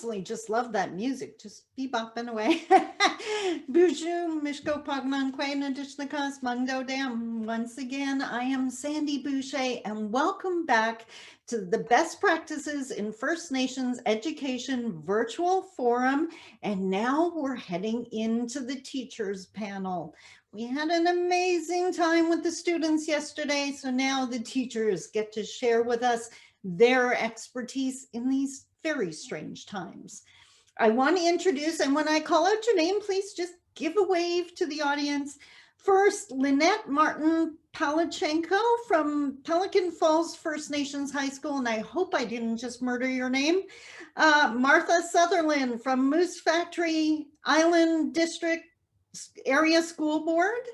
honestly just love that music. Just be bopping away. Buju Mishko Pagman Quena Dishnakas Mando Dam. Once again, I am Sandy Boucher, and welcome back to the Best Practices in First Nations Education virtual forum. And now we're heading into the teachers panel. We had an amazing time with the students yesterday, so now the teachers get to share with us their expertise in these very strange times. I want to introduce, and when I call out your name, please just give a wave to the audience. First, Lynette Martin Palachenko from Pelican Falls First Nations High School, and I hope I didn't just murder your name. Martha Sutherland from Moose Factory Island District Area School Board.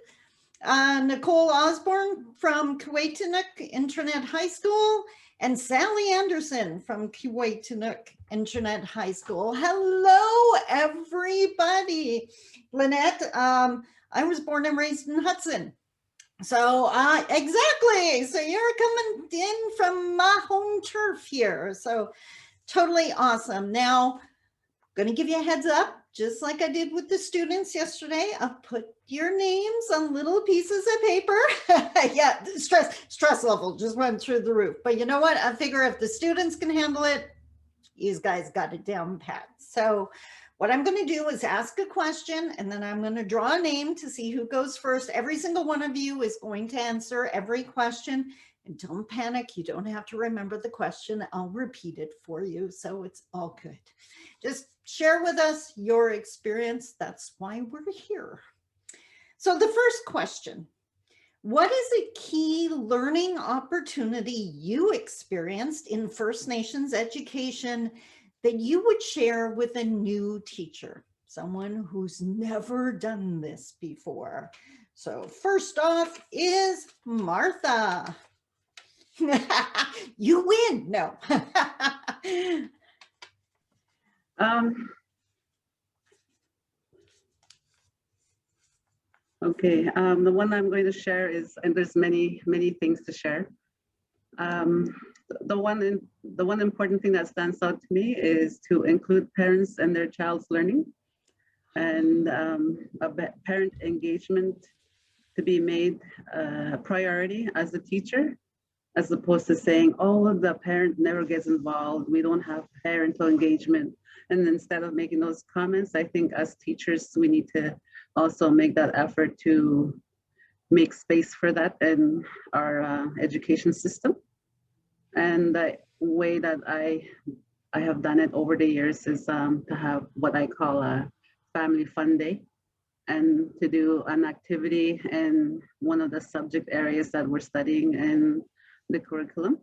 Nicole Osborne from Kuwaitinuk Internet High School, and Sally Anderson from Kuwaitinuk Internet High School. Hello, everybody. Lynette, I was born and raised in Hudson. So exactly. So you're coming in from my home turf here. So totally awesome. Now, I'm going to give you a heads up. Just like I did with the students yesterday, I'll put your names on little pieces of paper. Yeah, stress level just went through the roof. But you know what? I figure if the students can handle it, you guys got it down pat. So what I'm going to do is ask a question, and then I'm going to draw a name to see who goes first. Every single one of you is going to answer every question. And don't panic. You don't have to remember the question. I'll repeat it for you. So it's all good. Just share with us your experience. That's why we're here. So the first question, what is a key learning opportunity you experienced in First Nations education that you would share with a new teacher, someone who's never done this before? So first off is Martha. You win. No. Okay, the one I'm going to share is, and there's many things to share. The one important thing that stands out to me is to include parents and their child's learning, and parent engagement to be made a priority as a teacher, as opposed to saying, oh, the parent never gets involved, we don't have parental engagement. And instead of making those comments, I think as teachers, we need to also make that effort to make space for that in our education system. And the way that I have done it over the years is to have what I call a family fun day, and to do an activity in one of the subject areas that we're studying in the curriculum.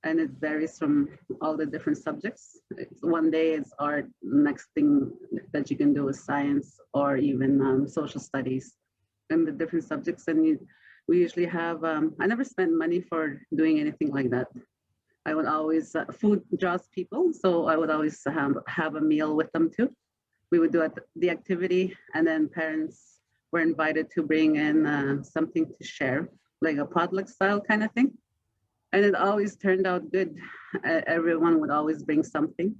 And it varies from all the different subjects. One day it's art, next thing that you can do is science, or even social studies, and the different subjects. And we usually have, I never spent money for doing anything like that. I would always, food draws people, so I would always have a meal with them too. We would do the activity, and then parents were invited to bring in something to share, like a potluck style kind of thing. And it always turned out good. Everyone would always bring something.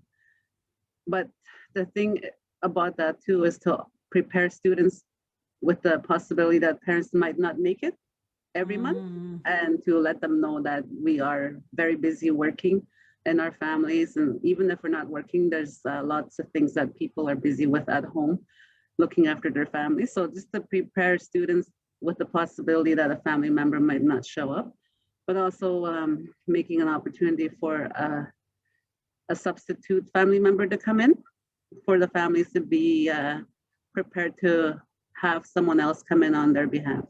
But the thing about that too is to prepare students with the possibility that parents might not make it every month, and to let them know that we are very busy working in our families. And even if we're not working, there's lots of things that people are busy with at home, looking after their families. So just to prepare students with the possibility that a family member might not show up, but also making an opportunity for a substitute family member to come in, for the families to be prepared to have someone else come in on their behalf.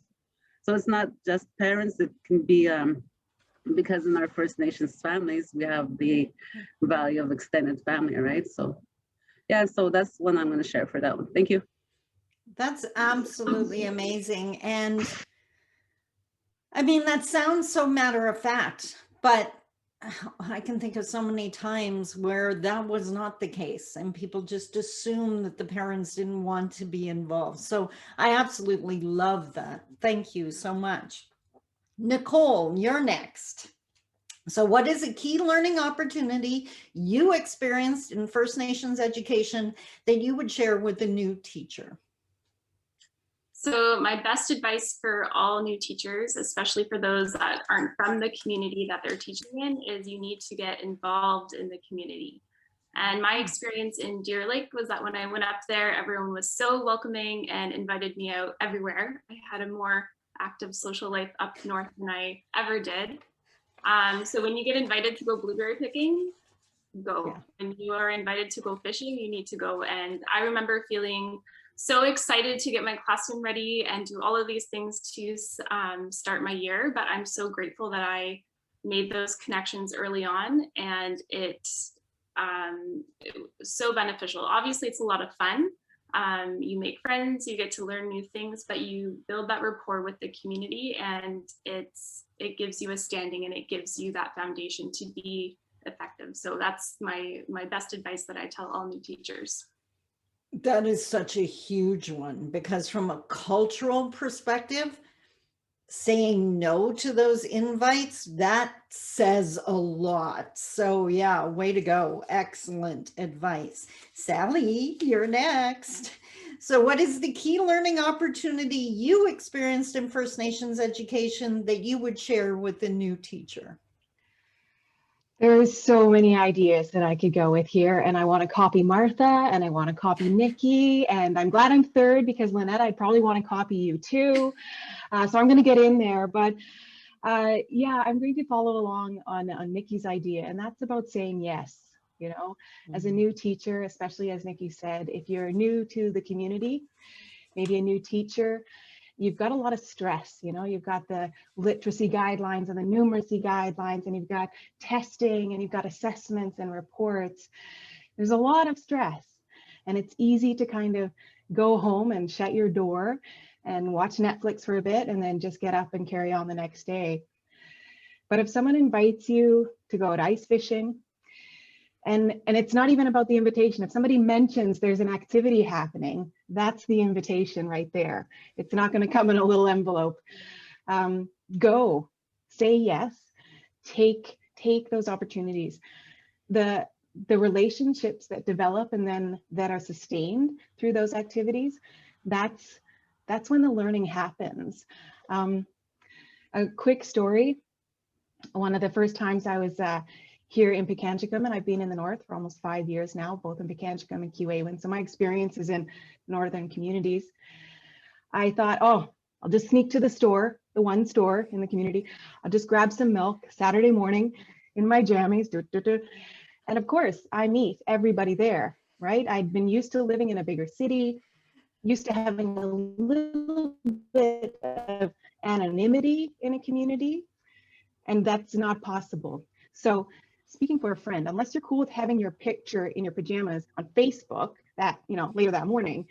So it's not just parents, it can be, because in our First Nations families, we have the value of extended family, right? So yeah, so that's one I'm gonna share for that one. Thank you. That's absolutely amazing. And I mean, that sounds so matter of fact, but I can think of so many times where that was not the case, and people just assume that the parents didn't want to be involved. So I absolutely love that. Thank you so much. Nicole, you're next. So what is a key learning opportunity you experienced in First Nations education that you would share with a new teacher? So my best advice for all new teachers, especially for those that aren't from the community that they're teaching in, is you need to get involved in the community. And my experience in Deer Lake was that when I went up there, everyone was so welcoming and invited me out everywhere. I had a more active social life up north than I ever did. So when you get invited to go blueberry picking, go. Yeah. When you are invited to go fishing, you need to go. And I remember feeling so excited to get my classroom ready and do all of these things to start my year. But I'm so grateful that I made those connections early on, and it was so beneficial. Obviously, it's a lot of fun. You make friends, you get to learn new things, but you build that rapport with the community, and it gives you a standing, and it gives you that foundation to be effective. So that's my best advice that I tell all new teachers. That is such a huge one, because from a cultural perspective, saying no to those invites, that says a lot. So yeah, way to go. Excellent advice. Sally, you're next. So what is the key learning opportunity you experienced in First Nations education that you would share with the new teacher? There's so many ideas that I could go with here, and I want to copy Martha, and I want to copy Nikki, and I'm glad I'm third because Lynette, I'd probably want to copy you too. So I'm going to get in there, but yeah, I'm going to follow along on Nikki's idea, and that's about saying yes. You know, as a new teacher, especially as Nikki said, if you're new to the community, maybe a new teacher, you've got a lot of stress. You know, you've got the literacy guidelines and the numeracy guidelines, and you've got testing, and you've got assessments and reports. There's a lot of stress, and it's easy to kind of go home and shut your door and watch Netflix for a bit and then just get up and carry on the next day. But if someone invites you to go out ice fishing, and it's not even about the invitation. If somebody mentions there's an activity happening, that's the invitation right there. It's not going to come in a little envelope. Go, say yes, take those opportunities. The relationships that develop and then that are sustained through those activities, that's when the learning happens. A quick story. One of the first times I was here in Pikangikum, and I've been in the north for almost 5 years now, both in Pikangikum and Keewaydin. So my experience is in northern communities. I thought, oh, I'll just sneak to the store, the one store in the community. I'll just grab some milk Saturday morning in my jammies. And of course, I meet everybody there, right? I'd been used to living in a bigger city, used to having a little bit of anonymity in a community, and that's not possible. So speaking for a friend, unless you're cool with having your picture in your pajamas on Facebook that, you know, later that morning,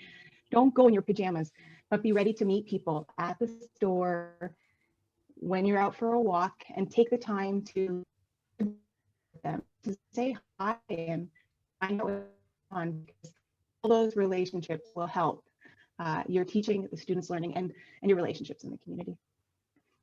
don't go in your pajamas, but be ready to meet people at the store when you're out for a walk, and take the time to them, to say hi and find out what's on, because all those relationships will help your teaching, the students' learning, and your relationships in the community.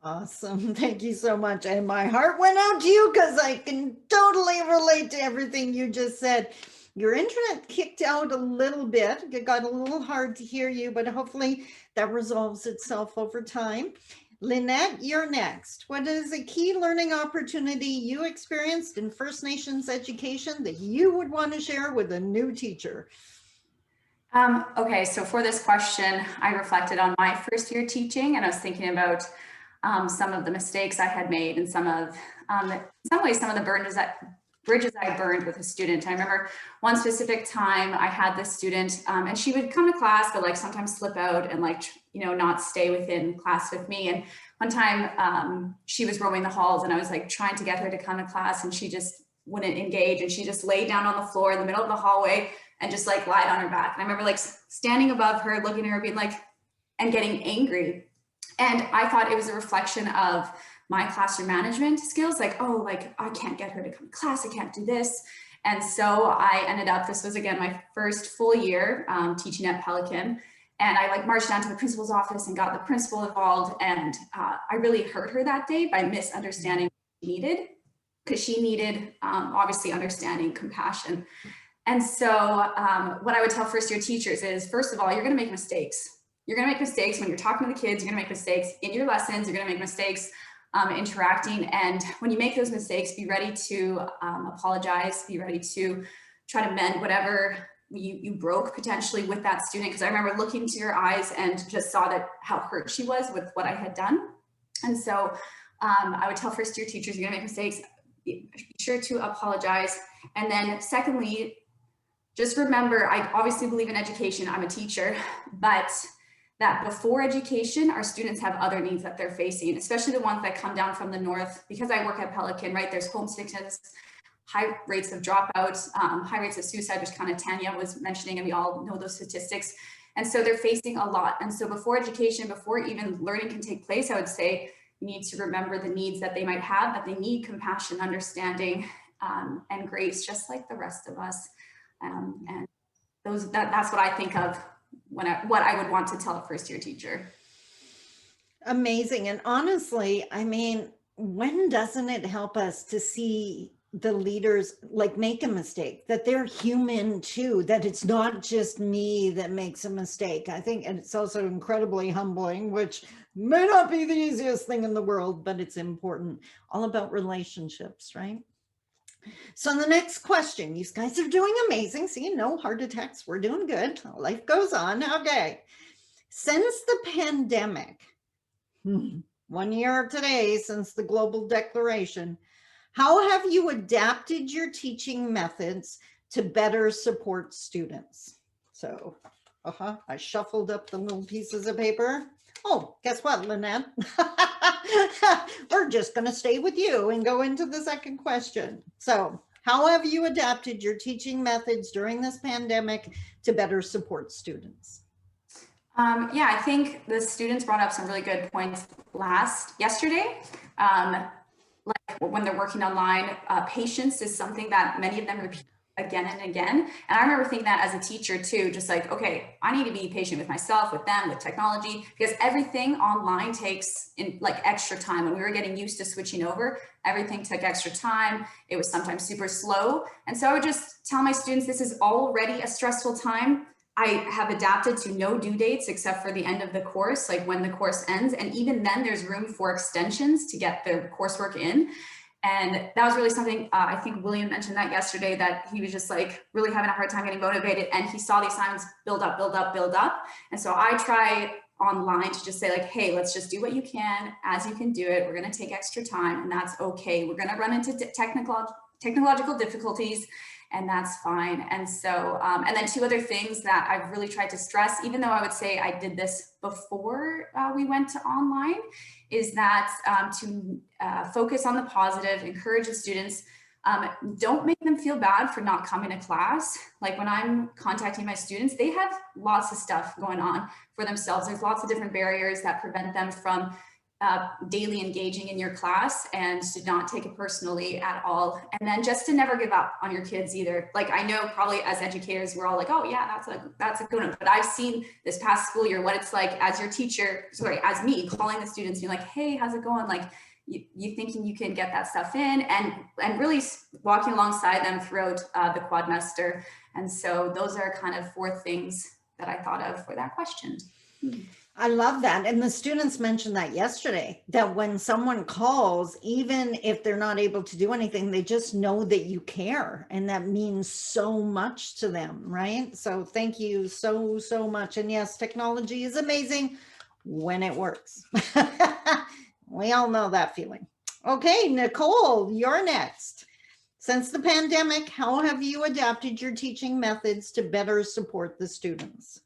Awesome. Thank you so much. And my heart went out to you because I can totally relate to everything you just said. Your internet kicked out a little bit. It got a little hard to hear you, but hopefully that resolves itself over time. Lynette, you're next. What is a key learning opportunity you experienced in First Nations education that you would want to share with a new teacher? Okay, so for this question, I reflected on my first year teaching, and I was thinking about some of the mistakes I had made, and some of the bridges I burned with a student. I remember one specific time I had this student, and she would come to class, but like sometimes slip out and like, you know, not stay within class with me. And one time she was roaming the halls, and I was like trying to get her to come to class, and she just wouldn't engage, and she just laid down on the floor in the middle of the hallway and just like lied on her back. And I remember like standing above her, looking at her, being like, and getting angry. And I thought it was a reflection of my classroom management skills. Like, oh, like I can't get her to come to class. I can't do this. And so I ended up, this was again, my first full year teaching at Pelican. And I like marched down to the principal's office and got the principal involved. And I really hurt her that day by misunderstanding what she needed. because she needed obviously understanding, compassion. And so what I would tell first year teachers is, first of all, you're going to make mistakes. You're going to make mistakes when you're talking to the kids. You're going to make mistakes in your lessons. You're going to make mistakes interacting. And when you make those mistakes, be ready to apologize. Be ready to try to mend whatever you broke potentially with that student. Because I remember looking to your eyes and just saw that how hurt she was with what I had done. And so I would tell first year teachers, you're going to make mistakes. Be sure to apologize. And then secondly, just remember, I obviously believe in education. I'm a teacher, but that before education, our students have other needs that they're facing, especially the ones that come down from the north. Because I work at Pelican, right? There's homesickness, high rates of dropouts, high rates of suicide, which kind of Tanya was mentioning, and we all know those statistics. And so they're facing a lot. And so before education, before even learning can take place, I would say you need to remember the needs that they might have, that they need compassion, understanding, and grace, just like the rest of us. And that's what I think of when what I would want to tell a first year teacher. Amazing. And honestly, I mean, when doesn't it help us to see the leaders like make a mistake, that they're human too, that it's not just me that makes a mistake? I think, and it's also incredibly humbling, which may not be the easiest thing in the world, but it's important. All about relationships, right? So the next question, you guys are doing amazing. See, no heart attacks. We're doing good. Life goes on. Okay. Since the pandemic, 1 year today since the global declaration, how have you adapted your teaching methods to better support students? So, I shuffled up the little pieces of paper. Oh, guess what, Lynette? We're just going to stay with you and go into the second question. So, how have you adapted your teaching methods during this pandemic to better support students? Yeah, I think the students brought up some really good points yesterday. Like when they're working online, patience is something that many of them repeat again and again. And I remember thinking that as a teacher too, just like, okay, I need to be patient with myself, with them, with technology, because everything online takes in like extra time. When we were getting used to switching over, everything took extra time. It was sometimes super slow. And so I would just tell my students, this is already a stressful time. I have adapted to no due dates except for the end of the course, like when the course ends. And even then there's room for extensions to get the coursework in. And that was really something, I think William mentioned that yesterday, that he was just like really having a hard time getting motivated, and he saw the assignments build up, build up, build up. And so I try online to just say like, hey, let's just do what you can as you can do it. We're going to take extra time, and that's okay. We're going to run into technological difficulties, and that's fine. And so, and then two other things that I've really tried to stress, even though I would say I did this before we went to online, is that to focus on the positive, encourage the students, don't make them feel bad for not coming to class. Like when I'm contacting my students, they have lots of stuff going on for themselves. There's lots of different barriers that prevent them from daily engaging in your class, and to not take it personally at all. And then just to never give up on your kids either. Like I know probably as educators, we're all like, oh yeah, that's a good one. But I've seen this past school year what it's like as your teacher, as me calling the students, being like, hey, how's it going? Like you thinking you can get that stuff in, and really walking alongside them throughout the quadmester. And so those are kind of 4 things that I thought of for that question. I love that. And the students mentioned that yesterday, that when someone calls, even if they're not able to do anything, they just know that you care. And that means so much to them, right? So thank you so, so much. And yes, technology is amazing when it works. We all know that feeling. Okay, Nicole, you're next. Since the pandemic, how have you adapted your teaching methods to better support the students?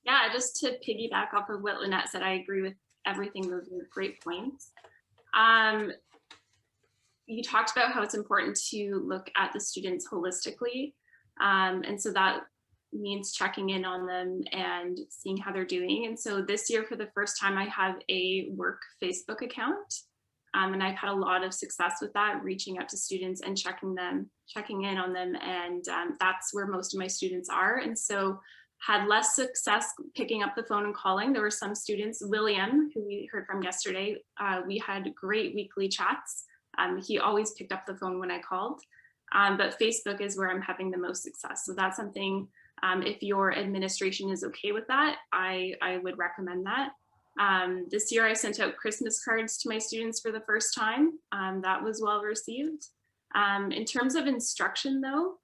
Yeah, just to piggyback off of what Lynette said, I agree with everything. Those are great points. You talked about how it's important to look at the students holistically. And so that means checking in on them and seeing how they're doing. And so this year, for the first time, I have a work Facebook account. And I've had a lot of success with that, reaching out to students and checking in on them. And that's where most of my students are. And so had less success picking up the phone and calling. There were some students, William, who we heard from yesterday, we had great weekly chats. He always picked up the phone when I called, but Facebook is where I'm having the most success. So that's something, if your administration is okay with that, I would recommend that. This year I sent out Christmas cards to my students for the first time. That was well received. In terms of instruction though,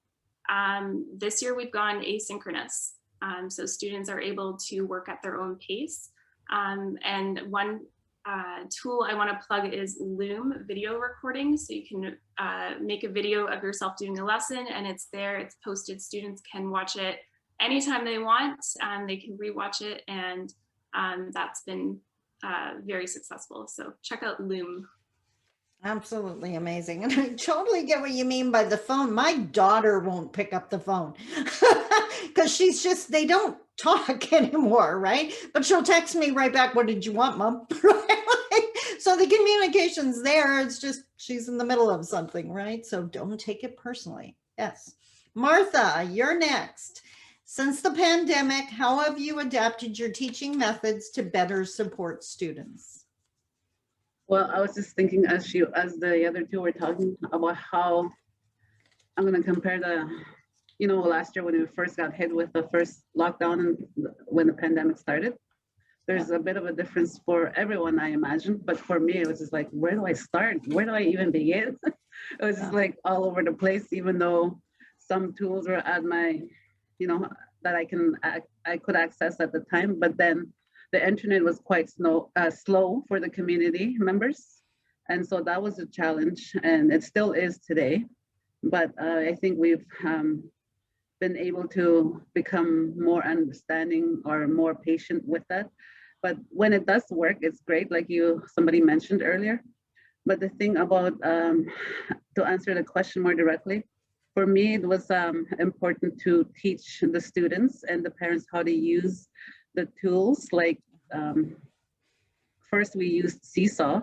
this year we've gone asynchronous. So students are able to work at their own pace. And one tool I want to plug is Loom video recording. So you can make a video of yourself doing a lesson, and it's there, it's posted. Students can watch it anytime they want. They can rewatch it, and that's been very successful. So check out Loom. Absolutely amazing. And I totally get what you mean by the phone. My daughter won't pick up the phone because they don't talk anymore, right? But she'll text me right back, what did you want, Mom? So the communication's there. It's just she's in the middle of something, right? So don't take it personally. Yes. Martha, you're next. Since the pandemic, how have you adapted your teaching methods to better support students? Well, I was just thinking as the other two were talking about how I'm going to compare last year when we first got hit with the first lockdown and when the pandemic started, there's a bit of a difference for everyone, I imagine. But for me, it was just like, where do I start? Where do I even begin? It was just like all over the place, even though some tools were at my, that I could access at the time. But then the internet was quite slow for the community members. And so that was a challenge, and it still is today. But I think we've been able to become more understanding or more patient with that. But when it does work, it's great, like somebody mentioned earlier. But the thing about, to answer the question more directly, for me, it was important to teach the students and the parents how to use the tools. Like first we used Seesaw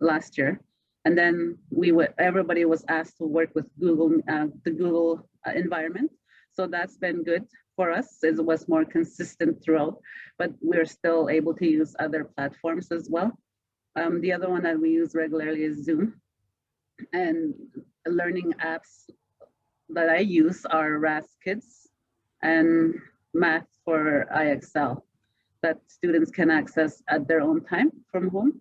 last year, and then everybody was asked to work with the Google environment. So that's been good for us. It was more consistent throughout, but we're still able to use other platforms as well. The other one that we use regularly is Zoom, and learning apps that I use are RAS Kids and Math for IXL that students can access at their own time from home.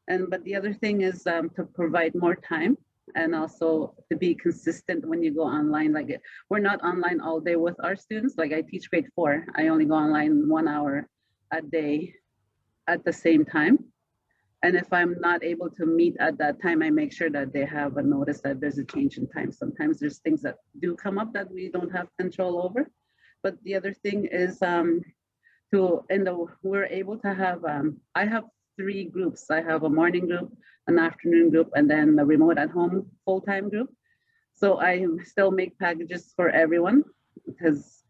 But the other thing is to provide more time and also to be consistent when you go online. Like we're not online all day with our students. Like I teach grade 4, I only go online 1 hour a day at the same time. And if I'm not able to meet at that time, I make sure that they have a notice that there's a change in time. Sometimes there's things that do come up that we don't have control over. But the other thing is we're able to have, I have 3 groups. I have a morning group, an afternoon group, and then the remote at home full-time group. So I still make packages for everyone because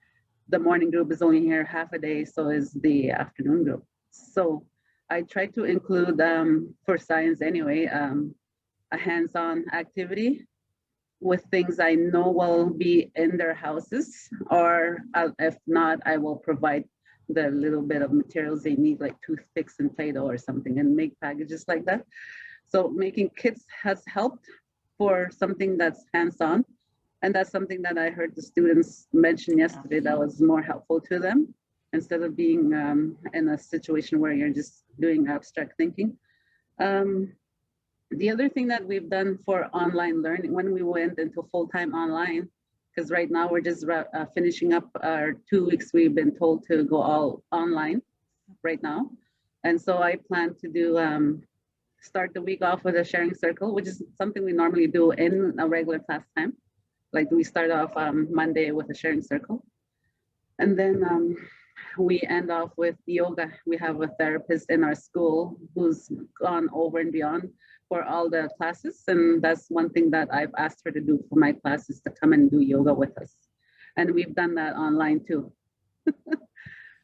the morning group is only here half a day, so is the afternoon group. So I try to include, for science anyway, a hands-on activity with things I know will be in their houses, or if not, I will provide the little bit of materials they need, like toothpicks and Play-Doh or something, and make packages like that. So making kits has helped for something that's hands-on. And that's something that I heard the students mention yesterday that was more helpful to them, instead of being in a situation where you're just doing abstract thinking. The other thing that we've done for online learning, when we went into full-time online, because right now we're just finishing up our 2 weeks, we've been told to go all online right now. And so I plan to do, start the week off with a sharing circle, which is something we normally do in a regular class time. Like we start off Monday with a sharing circle. And then we end off with yoga. We have a therapist in our school who's gone over and beyond for all the classes. And that's one thing that I've asked her to do for my classes, to come and do yoga with us. And we've done that online too.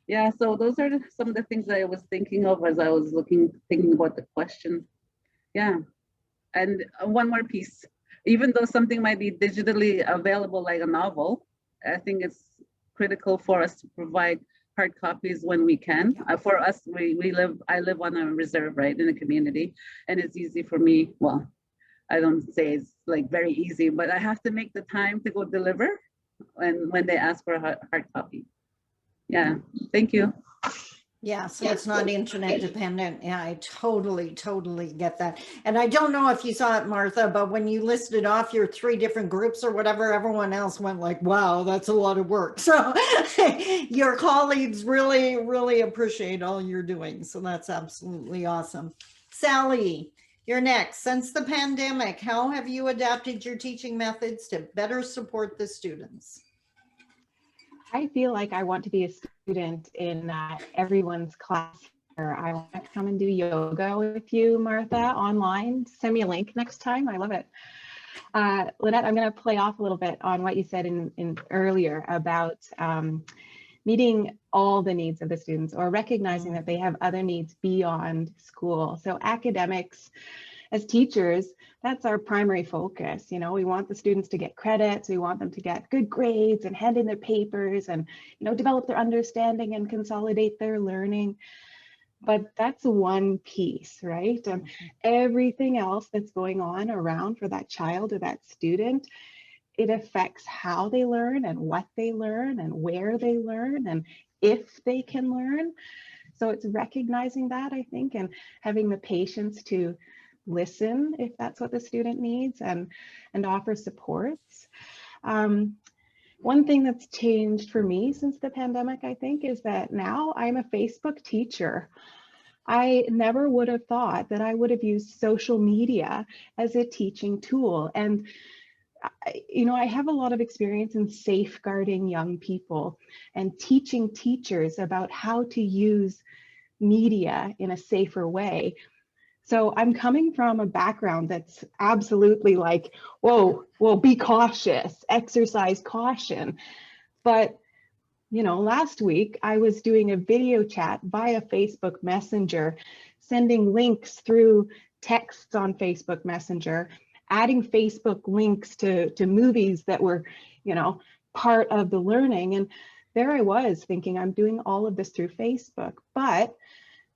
Yeah, so those are some of the things that I was thinking of as I was thinking about the question. Yeah, and one more piece. Even though something might be digitally available like a novel, I think it's critical for us to provide hard copies when we can. For us, I live on a reserve, right, in a community, and it's easy for me. Well, I don't say it's like very easy, but I have to make the time to go deliver when they ask for a hard copy. Yeah, thank you. Yeah, so it's not internet dependent. Yeah, I totally get that. And I don't know if you saw it, Martha, but when you listed off your 3 different groups or whatever, everyone else went like, wow, that's a lot of work. So your colleagues really appreciate all you're doing. So that's absolutely awesome. Sally, you're next. Since the pandemic, how have you adapted your teaching methods to better support the students? I feel like I want to be a student in everyone's class here. I want to come and do yoga with you, Martha, online. Send me a link next time. I love it. Lynette, I'm going to play off a little bit on what you said in earlier about meeting all the needs of the students, or recognizing that they have other needs beyond school. So academics, as teachers, that's our primary focus. You know, we want the students to get credits, we want them to get good grades and hand in their papers and, you know, develop their understanding and consolidate their learning. But that's one piece, right? Everything else that's going on around for that child or that student, it affects how they learn and what they learn and where they learn and if they can learn. So it's recognizing that, I think, and having the patience to listen if that's what the student needs, and offer supports. One thing that's changed for me since the pandemic, I think, is that now I'm a Facebook teacher. I never would have thought that I would have used social media as a teaching tool. And you know, I have a lot of experience in safeguarding young people and teaching teachers about how to use media in a safer way. So I'm coming from a background that's absolutely like, whoa, well, be cautious, exercise caution. But, you know, last week I was doing a video chat via Facebook Messenger, sending links through texts on Facebook Messenger, adding Facebook links to movies that were, you know, part of the learning. And there I was thinking, I'm doing all of this through Facebook, but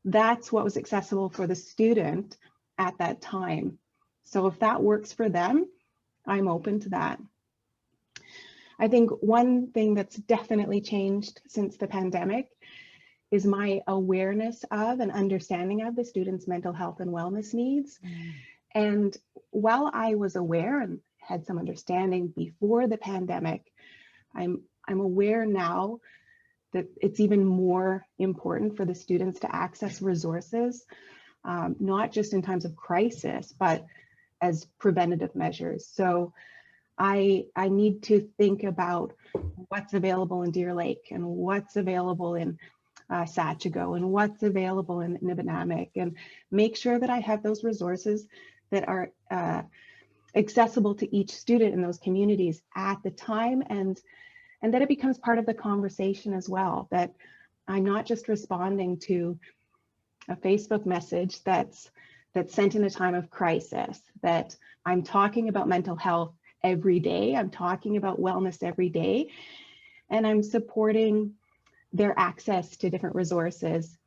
that's what was accessible for the student at that time. So if that works for them, I'm open to that. I think one thing that's definitely changed since the pandemic is my awareness of and understanding of the students' mental health and wellness needs. And while I was aware and had some understanding before the pandemic, I'm aware now that it's even more important for the students to access resources, not just in times of crisis, but as preventative measures. So I need to think about what's available in Deer Lake and what's available in Sachigo and what's available in Nibinamik, and make sure that I have those resources that are accessible to each student in those communities at the time, and that it becomes part of the conversation as well, that I'm not just responding to a Facebook message that's sent in a time of crisis, that I'm talking about mental health every day, I'm talking about wellness every day, and I'm supporting their access to different resources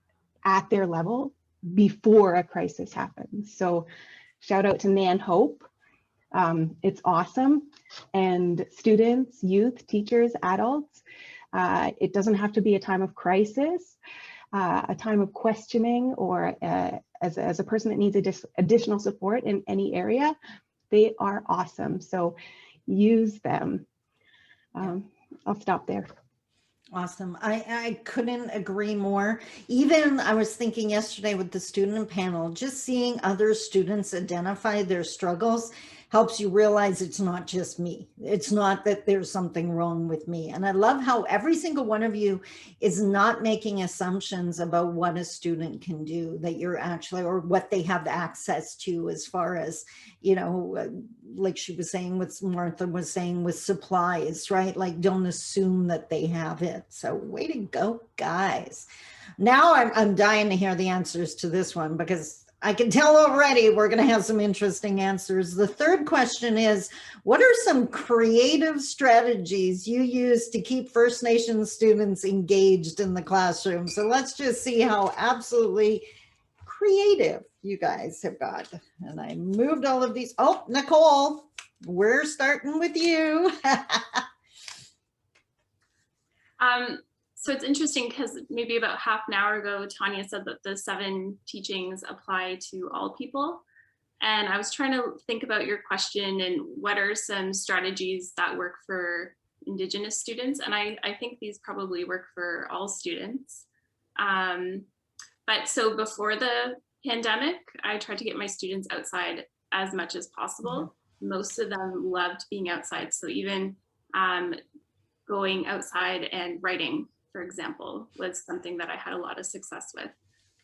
at their level before a crisis happens. So shout out to Nan Hope. It's awesome. And students, youth, teachers, adults, it doesn't have to be a time of crisis, a time of questioning, or as a person that needs additional support in any area. They are awesome. So use them. I'll stop there. Awesome. I couldn't agree more. Even I was thinking yesterday with the student panel, just seeing other students identify their struggles helps you realize it's not just me. It's not that there's something wrong with me. And I love how every single one of you is not making assumptions about what a student can do, that you're actually, or what they have access to, as far as, you know, like she was saying, with Martha was saying with supplies, right? Like, don't assume that they have it. So way to go, guys. Now I'm dying to hear the answers to this one, because I can tell already we're going to have some interesting answers. The third question is, what are some creative strategies you use to keep First Nations students engaged in the classroom? So let's just see how absolutely creative you guys have got. And I moved all of these. Oh, Nicole, we're starting with you. So it's interesting because maybe about half an hour ago, Tanya said that the 7 teachings apply to all people. And I was trying to think about your question and what are some strategies that work for Indigenous students. And I think these probably work for all students. But so before the pandemic, I tried to get my students outside as much as possible. Most of them loved being outside. So even going outside and writing, for example, was something that I had a lot of success with.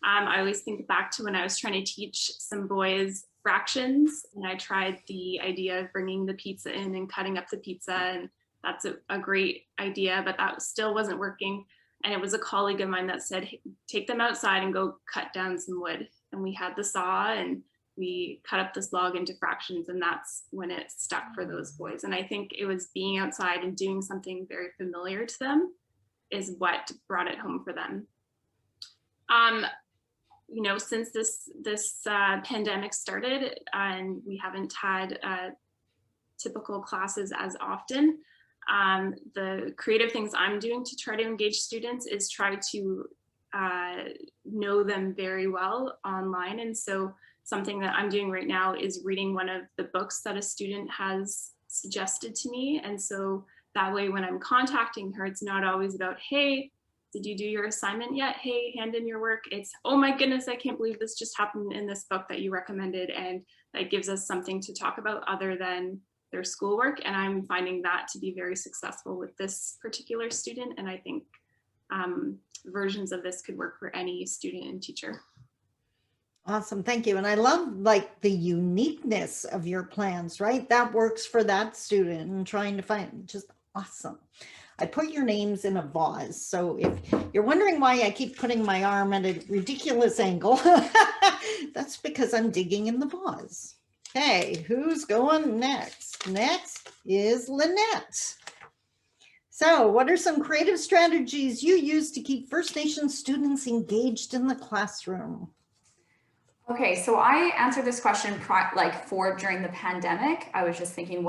I always think back to when I was trying to teach some boys fractions, and I tried the idea of bringing the pizza in and cutting up the pizza, and that's a great idea, but that still wasn't working. And it was a colleague of mine that said, hey, take them outside and go cut down some wood. And we had the saw and we cut up this log into fractions, and that's when it stuck for those boys. And I think it was being outside and doing something very familiar to them is what brought it home for them. You know, since this pandemic started and we haven't had typical classes as often, the creative things I'm doing to try to engage students is try to know them very well online. And so something that I'm doing right now is reading one of the books that a student has suggested to me. And so that way, when I'm contacting her, it's not always about, hey, did you do your assignment yet? Hey, hand in your work. It's, oh my goodness, I can't believe this just happened in this book that you recommended. And that gives us something to talk about other than their schoolwork. And I'm finding that to be very successful with this particular student. And I think versions of this could work for any student and teacher. Awesome, thank you. And I love like the uniqueness of your plans, right? That works for that student and trying to find, just awesome. I put your names in a vase. So if you're wondering why I keep putting my arm at a ridiculous angle, that's because I'm digging in the vase. Okay, who's going next? Next is Lynette. So what are some creative strategies you use to keep First Nations students engaged in the classroom? Okay, so I answered this question during the pandemic. I was just thinking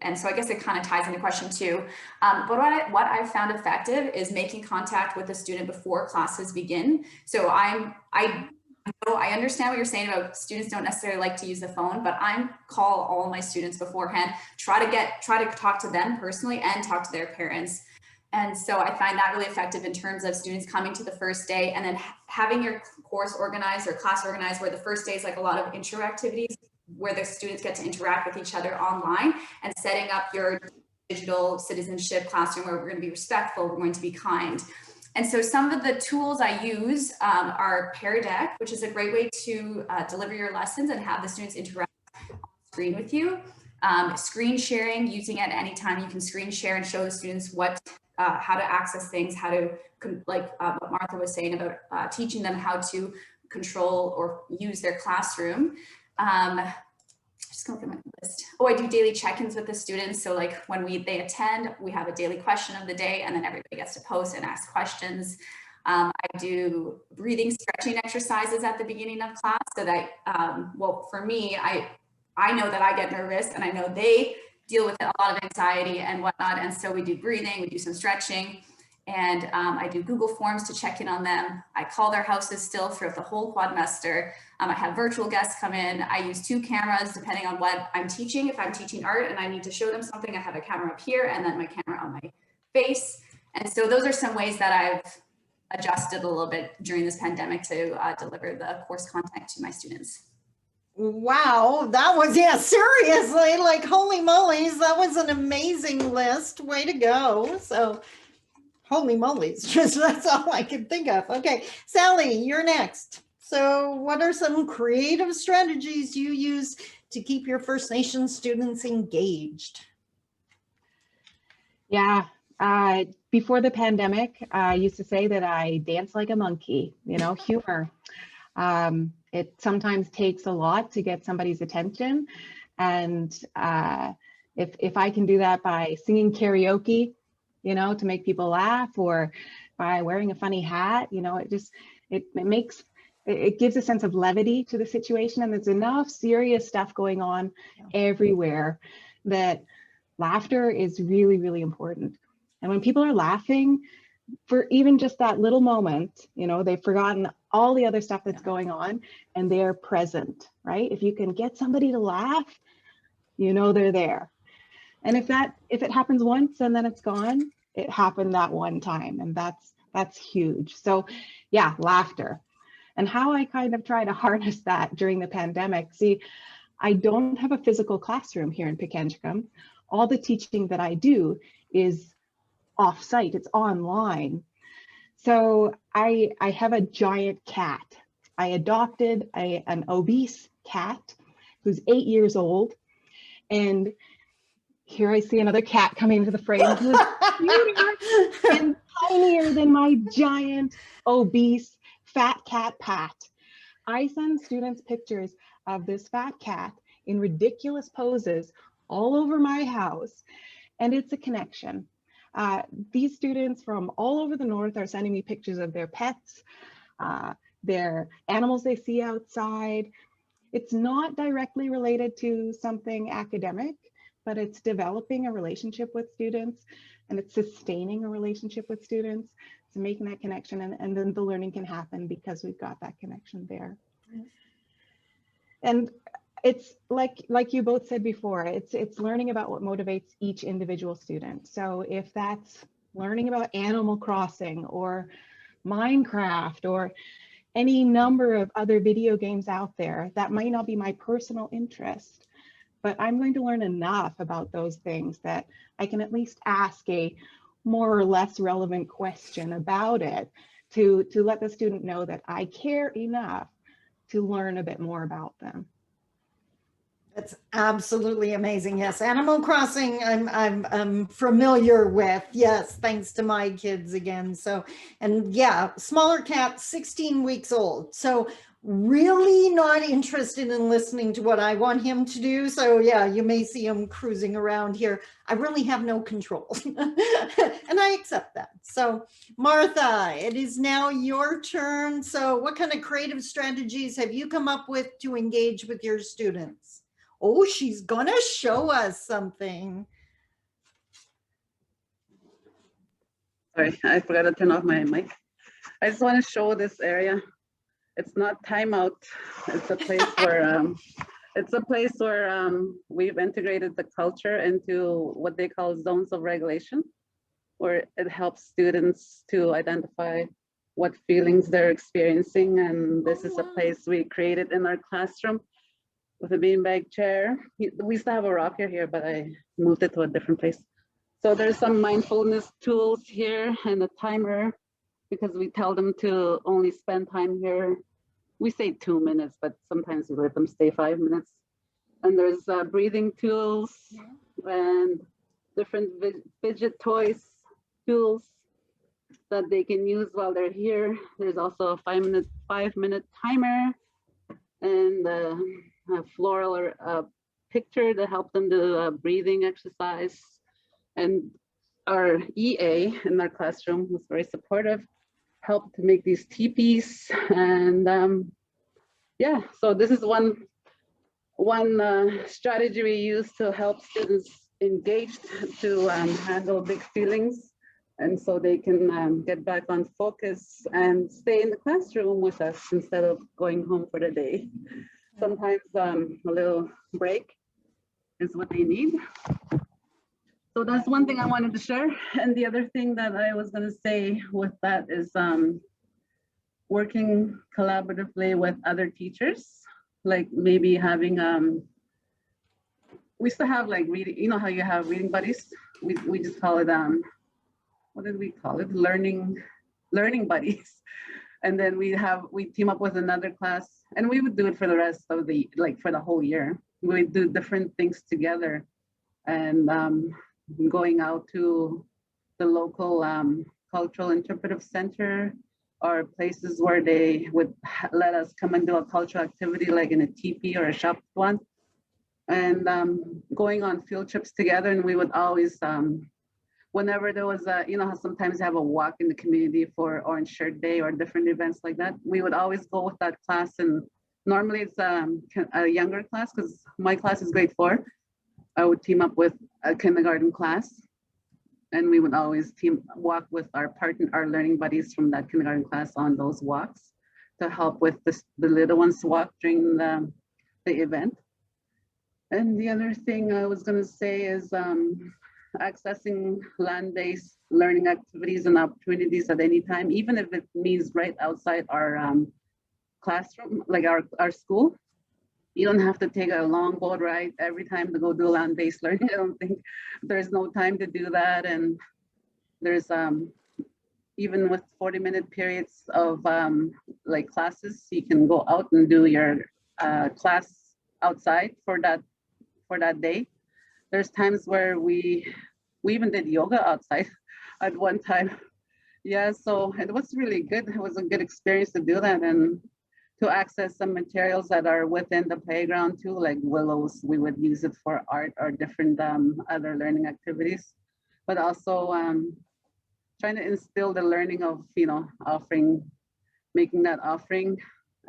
and so I guess it kind of ties into question 2. But what I've found effective is making contact with the student before classes begin. So I understand what you're saying about students don't necessarily like to use the phone, but I call all my students beforehand, try to talk to them personally and talk to their parents. And so I find that really effective in terms of students coming to the first day and then having your course organized or class organized, where the first day is like a lot of intro activities where the students get to interact with each other online, and setting up your digital citizenship classroom where we're going to be respectful, we're going to be kind. And so some of the tools I use are Pear Deck, which is a great way to deliver your lessons and have the students interact on screen with you. Screen sharing, using it anytime you can screen share and show the students how to access things, how to, like what Martha was saying about teaching them how to control or use their classroom. Just gonna look at my list. Oh, I do daily check-ins with the students. So like when they attend, we have a daily question of the day, and then everybody gets to post and ask questions. I do breathing, stretching exercises at the beginning of class so that, well, for me, I know that I get nervous, and I know they deal with a lot of anxiety and whatnot. And so we do breathing, we do some stretching, and I do Google Forms to check in on them. I call their houses still throughout the whole quadmester. I have virtual guests come in. I use 2 cameras depending on what I'm teaching. If I'm teaching art and I need to show them something, I have a camera up here and then my camera on my face. And so those are some ways that I've adjusted a little bit during this pandemic to deliver the course content to my students. Wow, that was, yeah, seriously, like holy moly's, that was an amazing list. Way to go. So holy moly's, just that's all I can think of. Okay, Sally, you're next. So what are some creative strategies you use to keep your First Nations students engaged? Yeah, before the pandemic, I used to say that I dance like a monkey, humor. It sometimes takes a lot to get somebody's attention. And if I can do that by singing karaoke, to make people laugh, or by wearing a funny hat, it makes it gives a sense of levity to the situation, and there's enough serious stuff going on everywhere that laughter is really, really important. And when people are laughing for even just that little moment, you know, they've forgotten all the other stuff that's going on and they're present, right? If you can get somebody to laugh, you know they're there. And if it happens once and then it's gone, it happened that one time, and that's huge. So yeah, laughter. And how I kind of try to harness that during the pandemic. See, I don't have a physical classroom here in Pikangikum. All the teaching that I do is off-site, it's online. So I have a giant cat. I adopted an obese cat who's 8 years old. And here I see another cat coming into the frame who's cuter and tinier than my giant, obese, fat cat Pat. I send students pictures of this fat cat in ridiculous poses all over my house, and it's a connection. These students from all over the north are sending me pictures of their pets, their animals they see outside. It's not directly related to something academic, but it's developing a relationship with students, and it's sustaining a relationship with students. So making that connection, and then the learning can happen because we've got that connection there. And it's like you both said before, it's learning about what motivates each individual student. So if that's learning about Animal Crossing or Minecraft or any number of other video games out there, that might not be my personal interest, but I'm going to learn enough about those things that I can at least ask a more or less relevant question about it to let the student know that I care enough to learn a bit more about them. That's absolutely amazing. Yes, Animal Crossing, I'm familiar with. Yes, thanks to my kids again. So, and yeah, smaller cat, 16 weeks old. So really not interested in listening to what I want him to do. So yeah, you may see him cruising around here. I really have no control, and I accept that. So Martha, it is now your turn. So what kind of creative strategies have you come up with to engage with your students? Oh, she's gonna show us something. Sorry, I forgot to turn off my mic. I just want to show this area. It's not timeout. It's a place where we've integrated the culture into what they call zones of regulation, where it helps students to identify what feelings they're experiencing. And this is a place we created in our classroom with a beanbag chair. We used to have a rocker here, but I moved it to a different place. So there's some mindfulness tools here and a timer, because we tell them to only spend time here. We say 2 minutes, but sometimes we let them stay 5 minutes. And there's breathing tools and different fidget toys tools that they can use while they're here. There's also a 5-minute timer and a floral or a picture to help them do a breathing exercise. And our EA in our classroom was very supportive, helped to make these teepees. And yeah, so this is one strategy we use to help students engage to handle big feelings, and so they can get back on focus and stay in the classroom with us instead of going home for the day. Sometimes a little break is what they need. So that's one thing I wanted to share. And the other thing that I was going to say with that is working collaboratively with other teachers, like maybe having, we used to have like reading, you know how you have reading buddies? We just call it, what did we call it? Learning buddies. And then we team up with another class, and we would do it for the rest of the, like for the whole year. We do different things together, and going out to the local cultural interpretive center, or places where they would let us come and do a cultural activity, like in a teepee or a shop one, and going on field trips together. And we would always, whenever there was a, you know, how sometimes you have a walk in the community for Orange Shirt Day or different events like that, we would always go with that class. And normally it's a younger class, because my class is grade 4. I would team up with a kindergarten class, and we would always walk with our learning buddies from that kindergarten class on those walks to help with the little ones walk during the event. And the other thing I was going to say is accessing land-based learning activities and opportunities at any time, even if it means right outside our classroom, like our school. You don't have to take a long boat ride every time to go do land-based learning. I don't think there's no time to do that. And there's even with 40-minute periods of like classes, you can go out and do your class outside for that day. There's times where we even did yoga outside at one time. Yeah, so it was really good. It was a good experience to do that, and to access some materials that are within the playground too, like willows. We would use it for art or different other learning activities, but also trying to instill the learning of, you know, making that offering.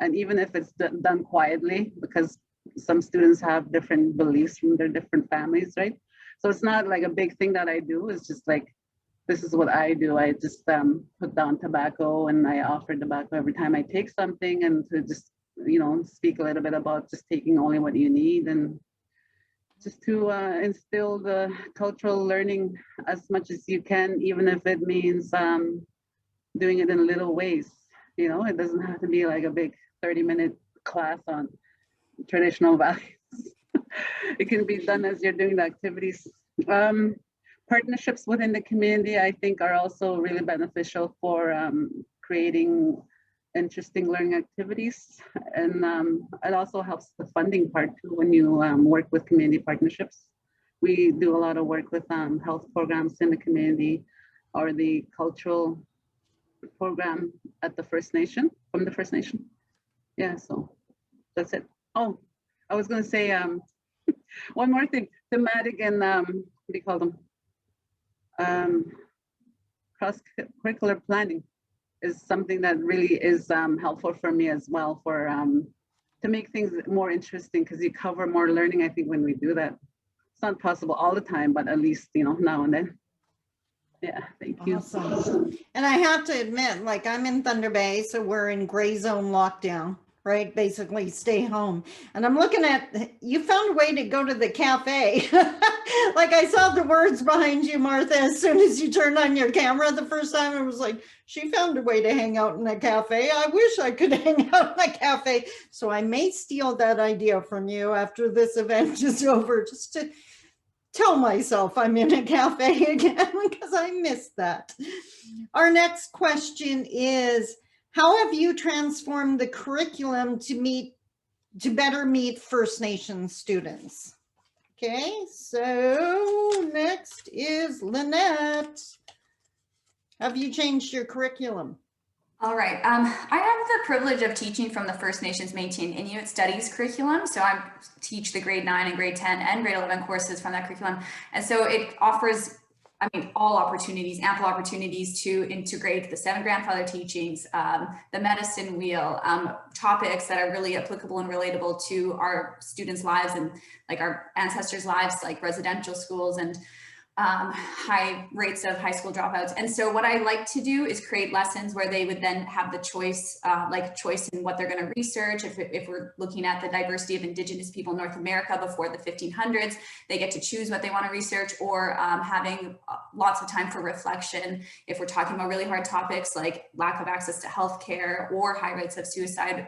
And even if it's done quietly, because some students have different beliefs from their different families, right? So it's not like a big thing that I do. It's just like, this is what I do. I just put down tobacco, and I offer tobacco every time I take something, and to just, you know, speak a little bit about just taking only what you need, and just to instill the cultural learning as much as you can, even if it means doing it in little ways. You know, it doesn't have to be like a big 30-minute class on traditional values. It can be done as you're doing the activities. Partnerships within the community, I think, are also really beneficial for creating interesting learning activities. And it also helps the funding part too when you work with community partnerships. We do a lot of work with health programs in the community, or the cultural program at the First Nation, from the First Nation. Yeah, so that's it. Oh, I was going to say one more thing. Thematic and what do you call them? Cross-curricular planning is something that really is helpful for me as well, for to make things more interesting, because you cover more learning, I think, when we do that. It's not possible all the time, but at least, you know, now and then. Yeah, thank you. Awesome. And I have to admit, like, I'm in Thunder Bay, so we're in gray zone lockdown, right? Basically stay home. And I'm looking at, you found a way to go to the cafe. Like, I saw the words behind you, Martha, as soon as you turned on your camera the first time. I was like, she found a way to hang out in a cafe. I wish I could hang out in a cafe. So I may steal that idea from you after this event is over, just to tell myself I'm in a cafe again, because I missed that. Our next question is, how have you transformed the curriculum to better meet First Nations students? Okay, so next is Lynette. Have you changed your curriculum? All right. I have the privilege of teaching from the First Nations Métis and Inuit Studies curriculum. So I teach the grade 9 and grade 10 and grade 11 courses from that curriculum. And so it offers, I mean, all opportunities, ample opportunities to integrate the 7 grandfather teachings, the medicine wheel, topics that are really applicable and relatable to our students' lives and like our ancestors' lives, like residential schools and high rates of high school dropouts. And so what I like to do is create lessons where they would then have the choice, choice in what they're going to research. If we're looking at the diversity of Indigenous people in North America before the 1500s, they get to choose what they want to research, or having lots of time for reflection. If we're talking about really hard topics like lack of access to healthcare or high rates of suicide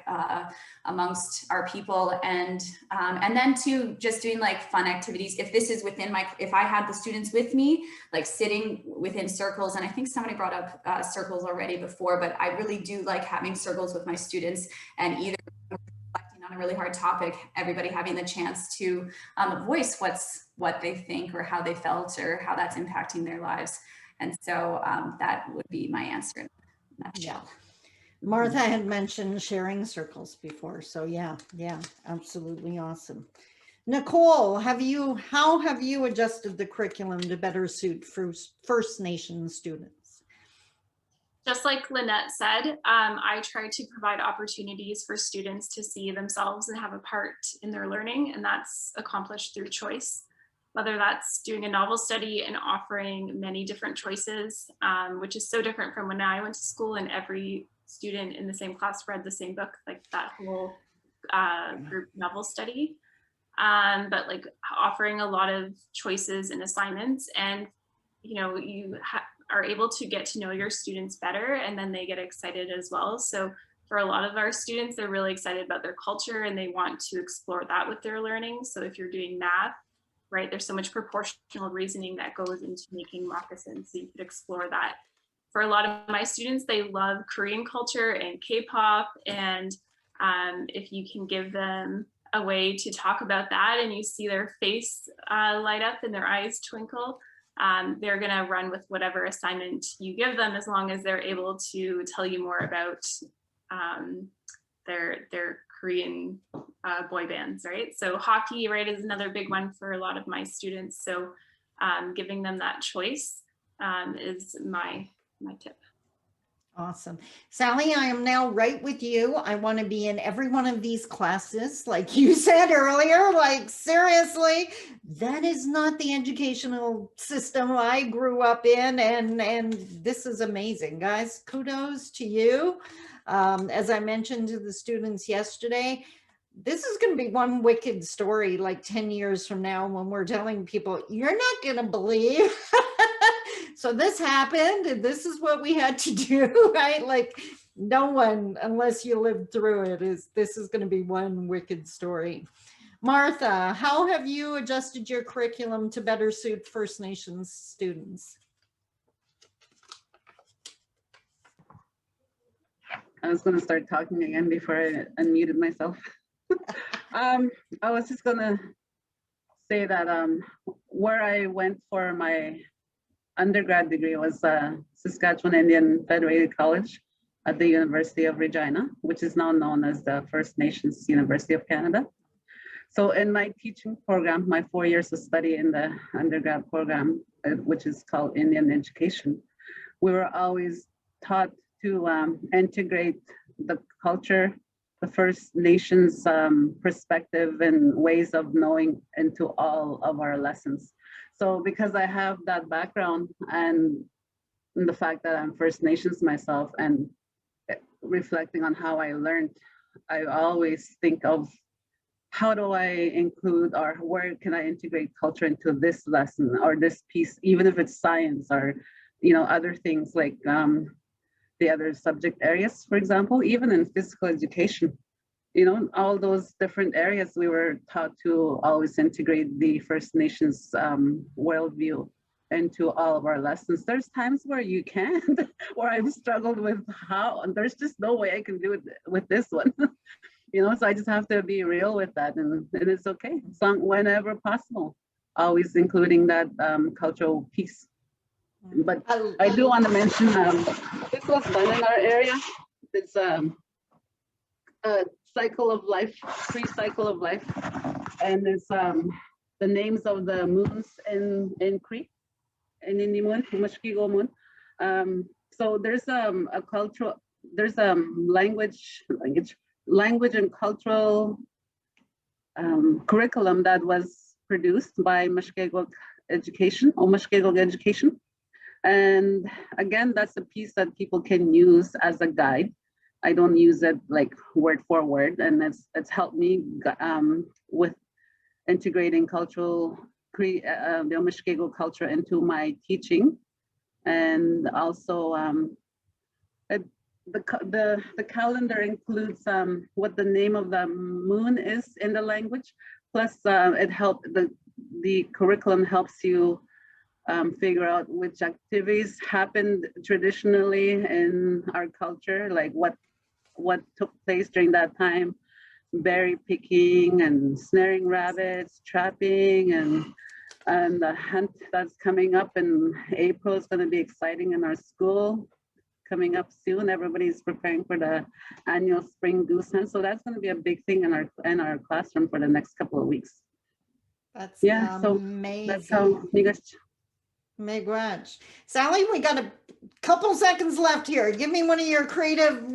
amongst our people, and then to just doing like fun activities. If this is within if I had the students with me, like sitting within circles, and I think somebody brought up circles already before, but I really do like having circles with my students, and either reflecting on a really hard topic, everybody having the chance to voice what they think or how they felt or how that's impacting their lives. And so that would be my answer in a nutshell. Martha had mentioned sharing circles before. So yeah, absolutely awesome. Nicole, how have you adjusted the curriculum to better suit First Nations students? Just like Lynette said, I try to provide opportunities for students to see themselves and have a part in their learning, and that's accomplished through choice. Whether that's doing a novel study and offering many different choices, which is so different from when I went to school and every student in the same class read the same book, like that whole group novel study. But like offering a lot of choices and assignments, and you are able to get to know your students better, and then they get excited as well. So for a lot of our students, they're really excited about their culture and they want to explore that with their learning. So if you're doing math, right, there's so much proportional reasoning that goes into making moccasins, so you could explore that. For a lot of my students, they love Korean culture and K-pop, and if you can give them a way to talk about that and you see their face light up and their eyes twinkle, they're going to run with whatever assignment you give them, as long as they're able to tell you more about their Korean boy bands, right? So hockey, right, is another big one for a lot of my students. So giving them that choice is my tip. Awesome. Sally, I am now right with you. I want to be in every one of these classes. Like you said earlier, like seriously, that is not the educational system I grew up in. And this is amazing, guys. Kudos to you. As I mentioned to the students yesterday, this is going to be one wicked story like 10 years from now when we're telling people, you're not going to believe. So this happened and this is what we had to do, right? Like no one, unless you lived through it, this is going to be one wicked story. Martha, how have you adjusted your curriculum to better suit First Nations students? I was going to start talking again before I unmuted myself. I was just going to say that where I went for my undergrad degree was Saskatchewan Indian Federated College at the University of Regina, which is now known as the First Nations University of Canada. So in my teaching program, my 4 years of study in the undergrad program, which is called Indian Education, we were always taught to integrate the culture, the First Nations perspective and ways of knowing into all of our lessons. So because I have that background and the fact that I'm First Nations myself and reflecting on how I learned, I always think of how do I include or where can I integrate culture into this lesson or this piece, even if it's science or other things like the other subject areas, for example, even in physical education. All those different areas we were taught to always integrate the First Nations worldview into all of our lessons. There's times where you can't, or I've struggled with how, and there's just no way I can do it with this one. So I just have to be real with that, and it's okay. So whenever possible, always including that cultural piece. But I do want to mention this was done in our area. It's a cycle of life, cycle of life, and it's the names of the moons in Cree, in Indi moon, Mushkigo moon. So there's a cultural, there's language and cultural curriculum that was produced by Mushkegowuk Education or Mushkegowuk Education. And again, that's a piece that people can use as a guide. I don't use it like word for word, and it's helped me with integrating cultural, the Mushkegowuk culture into my teaching. And also the calendar includes what the name of the moon is in the language, plus the curriculum helps you figure out which activities happened traditionally in our culture, like what took place during that time, berry picking and snaring rabbits, trapping, and the hunt that's coming up in April is going to be exciting in our school. Coming up soon, everybody's preparing for the annual spring goose hunt, so that's going to be a big thing in our classroom for the next couple of weeks. That's Yeah, so amazing. that's how Miigwech. Sally, we got a couple seconds left here. Give me one of your creative,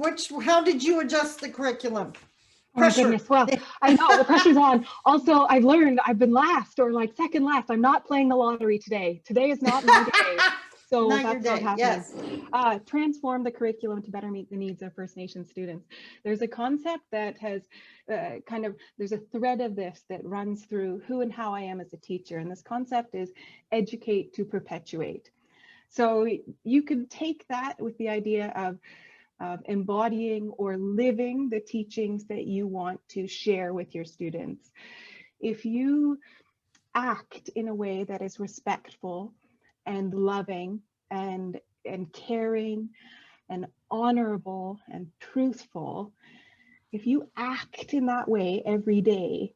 how did you adjust the curriculum? Oh my Pressure. goodness. Well, I know the pressure's on. Also, I've learned I've been last or like second last. I'm not playing the lottery today. Today is not my day. So Not your that's not day, happening. yes. Transform the curriculum to better meet the needs of First Nation students. There's a concept that has there's a thread of this that runs through who and how I am as a teacher. And this concept is educate to perpetuate. So you could take that with the idea of embodying or living the teachings that you want to share with your students. If you act in a way that is respectful and loving and caring and honorable and truthful, if you act in that way every day,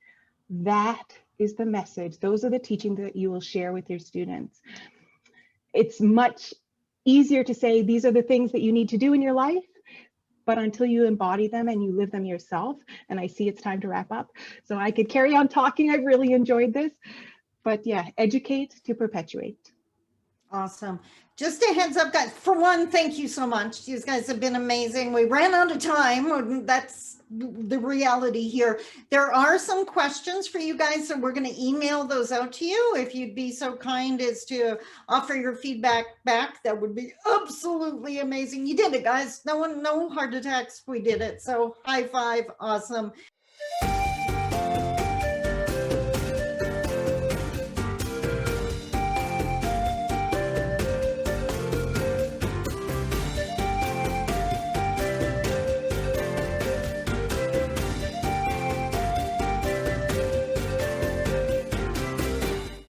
that is the message. Those are the teachings that you will share with your students. It's much easier to say these are the things that you need to do in your life, but until you embody them and you live them yourself, and I see it's time to wrap up, so I could carry on talking. I've really enjoyed this, but yeah, educate to perpetuate. Awesome. Just a heads up, guys. For one, thank you so much. You guys have been amazing. We ran out of time. That's the reality here. There are some questions for you guys, so we're going to email those out to you. If you'd be so kind as to offer your feedback back, that would be absolutely amazing. You did it, guys. No heart attacks. We did it. So high five. Awesome.